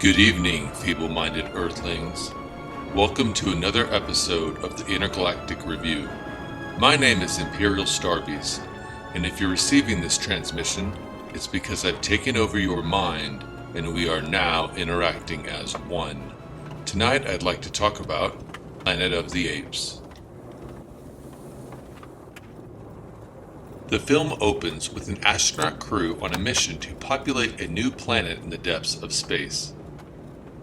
Good evening, feeble-minded Earthlings. Welcome to another episode of the Intergalactic Review. My name is Imperial Starbeast, and if you're receiving this transmission, it's because I've taken over your mind, and we are now interacting as one. Tonight I'd like to talk about Planet of the Apes. The film opens with an astronaut crew on a mission to populate a new planet in the depths of space.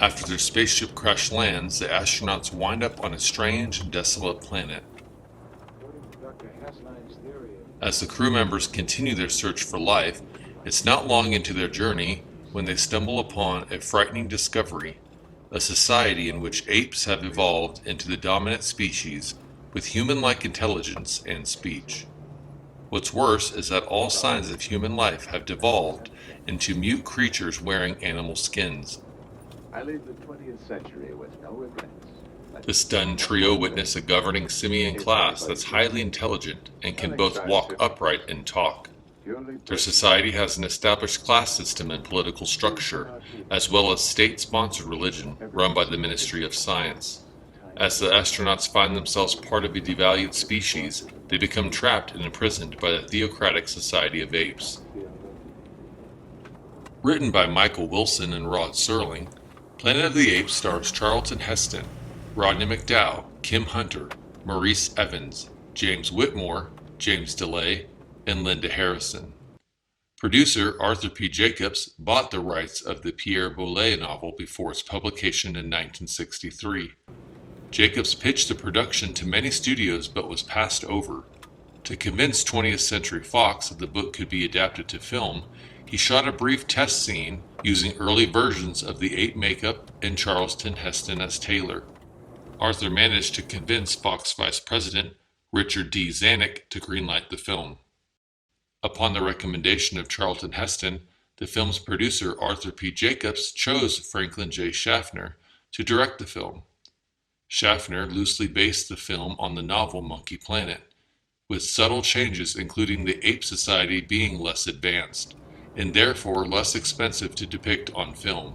After their spaceship crash lands, the astronauts wind up on a strange and desolate planet. As the crew members continue their search for life, it's not long into their journey when they stumble upon a frightening discovery, a society in which apes have evolved into the dominant species with human-like intelligence and speech. What's worse is that all signs of human life have devolved into mute creatures wearing animal skins. I leave the 20th century with no regrets. The stunned trio witness a governing simian class that's highly intelligent and can both walk upright and talk. Their society has an established class system and political structure, as well as state-sponsored religion run by the Ministry of Science. As the astronauts find themselves part of a devalued species, they become trapped and imprisoned by the theocratic Society of Apes. Written by Michael Wilson and Rod Serling, Planet of the Apes stars Charlton Heston, Rodney McDowell, Kim Hunter, Maurice Evans, James Whitmore, James DeLay, and Linda Harrison. Producer Arthur P. Jacobs bought the rights of the Pierre Boulez novel before its publication in 1963. Jacobs pitched the production to many studios but was passed over. To convince 20th Century Fox that the book could be adapted to film, he shot a brief test scene using early versions of the ape makeup and Charlton Heston as Taylor. Arthur managed to convince Fox Vice President Richard D. Zanuck to greenlight the film. Upon the recommendation of Charlton Heston, the film's producer Arthur P. Jacobs chose Franklin J. Schaffner to direct the film. Schaffner loosely based the film on the novel Monkey Planet, with subtle changes including the ape society being less advanced, and therefore less expensive to depict on film.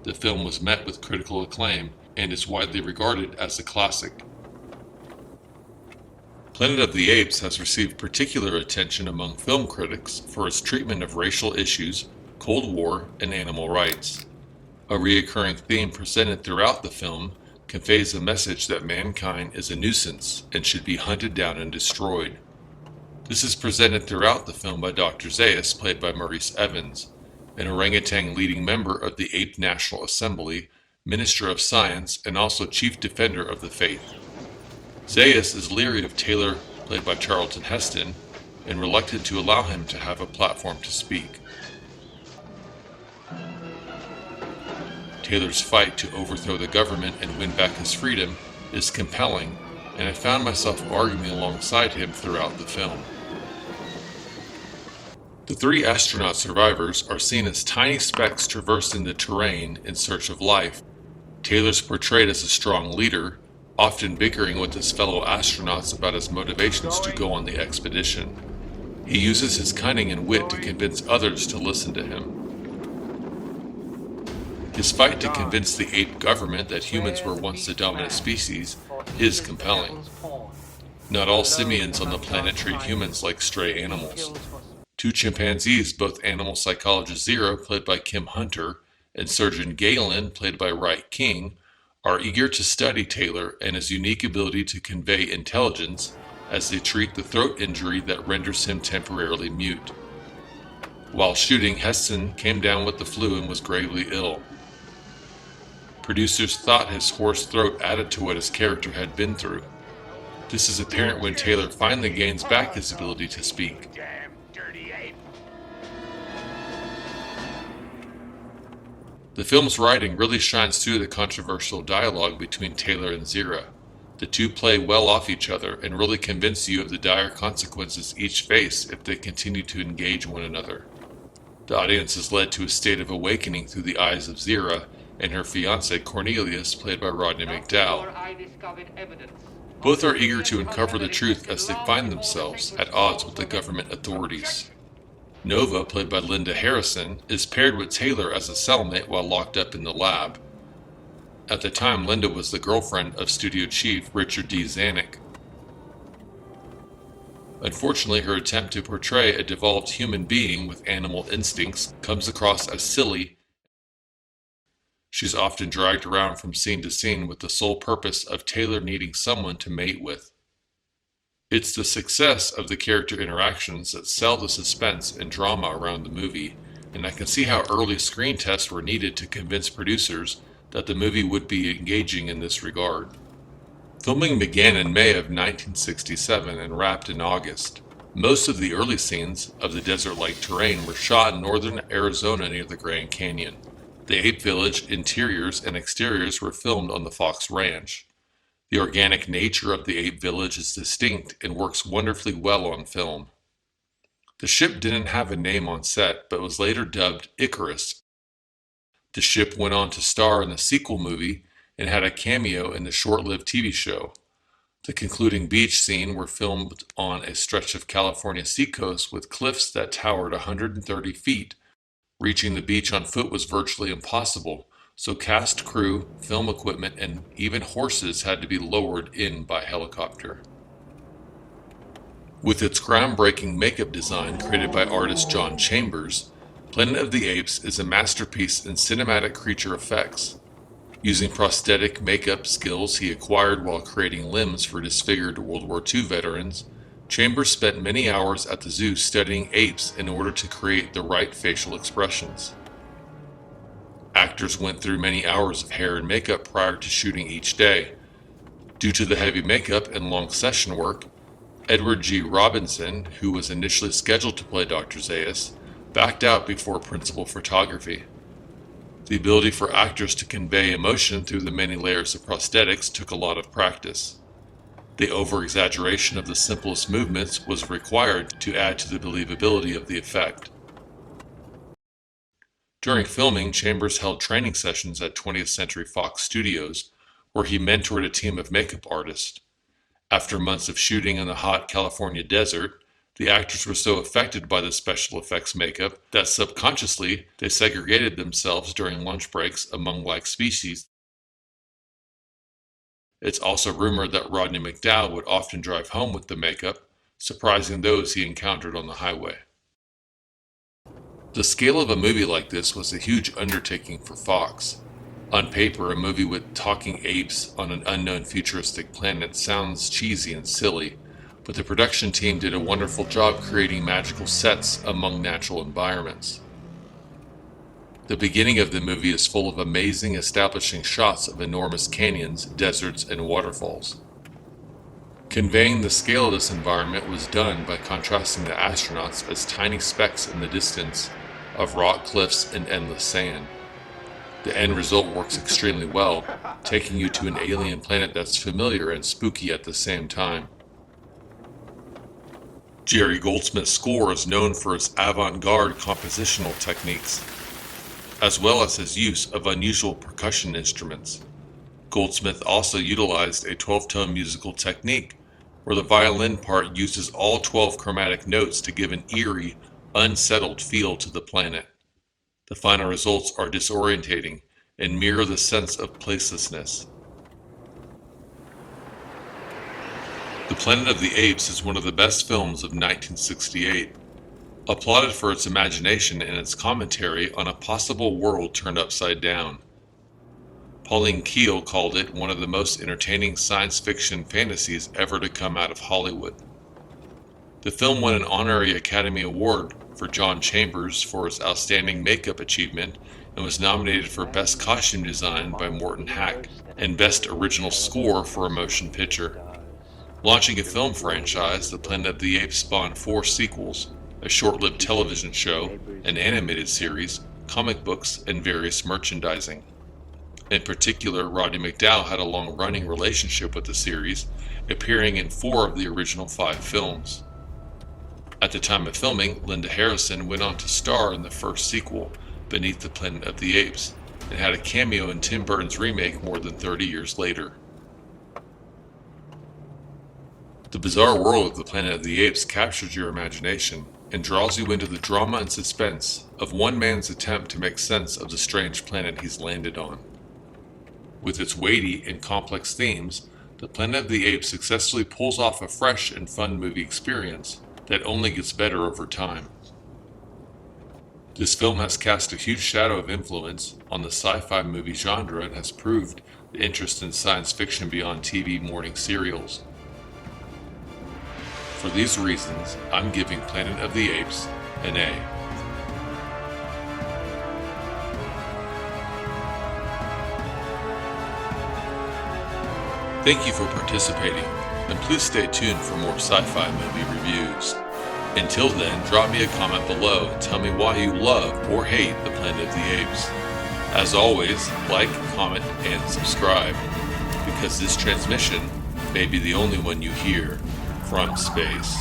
The film was met with critical acclaim and is widely regarded as a classic. Planet of the Apes has received particular attention among film critics for its treatment of racial issues, Cold War, and animal rights. A recurring theme presented throughout the film conveys a message that mankind is a nuisance and should be hunted down and destroyed. This is presented throughout the film by Dr. Zaius, played by Maurice Evans, an orangutan leading member of the Ape National Assembly, Minister of Science, and also Chief Defender of the Faith. Zaius is leery of Taylor, played by Charlton Heston, and reluctant to allow him to have a platform to speak. Taylor's fight to overthrow the government and win back his freedom is compelling, and I found myself arguing alongside him throughout the film. The three astronaut survivors are seen as tiny specks traversing the terrain in search of life. Taylor's portrayed as a strong leader, often bickering with his fellow astronauts about his motivations to go on the expedition. He uses his cunning and wit to convince others to listen to him. His fight to convince the ape government that humans were once the dominant species is compelling. Not all simians on the planet treat humans like stray animals. Two chimpanzees, both animal psychologist Zero, played by Kim Hunter, and Surgeon Galen, played by Wright King, are eager to study Taylor and his unique ability to convey intelligence as they treat the throat injury that renders him temporarily mute. While shooting, Heston came down with the flu and was gravely ill. Producers thought his hoarse throat added to what his character had been through. This is apparent when Taylor finally gains back his ability to speak. The film's writing really shines through the controversial dialogue between Taylor and Zira. The two play well off each other and really convince you of the dire consequences each face if they continue to engage one another. The audience is led to a state of awakening through the eyes of Zira and her fiancé Cornelius, played by Rodney McDowell. Both are eager to uncover the truth as they find themselves at odds with the government authorities. Nova, played by Linda Harrison, is paired with Taylor as a cellmate while locked up in the lab. At the time, Linda was the girlfriend of studio chief Richard D. Zanuck. Unfortunately, her attempt to portray a developed human being with animal instincts comes across as silly. She's often dragged around from scene to scene with the sole purpose of Taylor needing someone to mate with. It's the success of the character interactions that sell the suspense and drama around the movie, and I can see how early screen tests were needed to convince producers that the movie would be engaging in this regard. Filming began in May of 1967 and wrapped in August. Most of the early scenes of the desert-like terrain were shot in northern Arizona near the Grand Canyon. The Ape Village interiors and exteriors were filmed on the Fox Ranch. The organic nature of the Ape Village is distinct and works wonderfully well on film. The ship didn't have a name on set, but was later dubbed Icarus. The ship went on to star in the sequel movie and had a cameo in the short-lived TV show. The concluding beach scene were filmed on a stretch of California seacoast with cliffs that towered 130 feet. Reaching the beach on foot was virtually impossible, so cast, crew, film equipment, and even horses had to be lowered in by helicopter. With its groundbreaking makeup design created by artist John Chambers, Planet of the Apes is a masterpiece in cinematic creature effects. Using prosthetic makeup skills he acquired while creating limbs for disfigured World War II veterans, Chambers spent many hours at the zoo studying apes in order to create the right facial expressions. Actors went through many hours of hair and makeup prior to shooting each day. Due to the heavy makeup and long session work, Edward G. Robinson, who was initially scheduled to play Dr. Zaius, backed out before principal photography. The ability for actors to convey emotion through the many layers of prosthetics took a lot of practice. The over-exaggeration of the simplest movements was required to add to the believability of the effect. During filming, Chambers held training sessions at 20th Century Fox Studios, where he mentored a team of makeup artists. After months of shooting in the hot California desert, the actors were so affected by the special effects makeup that subconsciously they segregated themselves during lunch breaks among like species. It's also rumored that Rodney McDowall would often drive home with the makeup, surprising those he encountered on the highway. The scale of a movie like this was a huge undertaking for Fox. On paper, a movie with talking apes on an unknown futuristic planet sounds cheesy and silly, but the production team did a wonderful job creating magical sets among natural environments. The beginning of the movie is full of amazing establishing shots of enormous canyons, deserts, and waterfalls. Conveying the scale of this environment was done by contrasting the astronauts as tiny specks in the distance of rock cliffs and endless sand. The end result works extremely well, taking you to an alien planet that's familiar and spooky at the same time. Jerry Goldsmith's score is known for its avant-garde compositional techniques, as well as his use of unusual percussion instruments. Goldsmith also utilized a 12-tone musical technique, where the violin part uses all 12 chromatic notes to give an eerie, unsettled feel to the planet. The final results are disorientating and mirror the sense of placelessness. The Planet of the Apes is one of the best films of 1968, applauded for its imagination and its commentary on a possible world turned upside down. Pauline Kael called it one of the most entertaining science fiction fantasies ever to come out of Hollywood. The film won an honorary Academy Award for John Chambers for its outstanding makeup achievement and was nominated for Best Costume Design by Morton Hack and Best Original Score for a Motion Picture. Launching a film franchise, The Planet of the Apes spawned 4 sequels, a short-lived television show, an animated series, comic books, and various merchandising. In particular, Rodney McDowall had a long-running relationship with the series, appearing in 4 of the original 5 films. At the time of filming, Linda Harrison went on to star in the first sequel, Beneath the Planet of the Apes, and had a cameo in Tim Burton's remake more than 30 years later. The bizarre world of the Planet of the Apes captures your imagination. and draws you into the drama and suspense of one man's attempt to make sense of the strange planet he's landed on. With its weighty and complex themes, the Planet of the Apes successfully pulls off a fresh and fun movie experience that only gets better over time. This film has cast a huge shadow of influence on the sci-fi movie genre and has proved the interest in science fiction beyond TV morning serials. For these reasons, I'm giving Planet of the Apes an A. Thank you for participating, and please stay tuned for more sci-fi movie reviews. Until then, drop me a comment below and tell me why you love or hate the Planet of the Apes. As always, like, comment, and subscribe, because this transmission may be the only one you hear from space.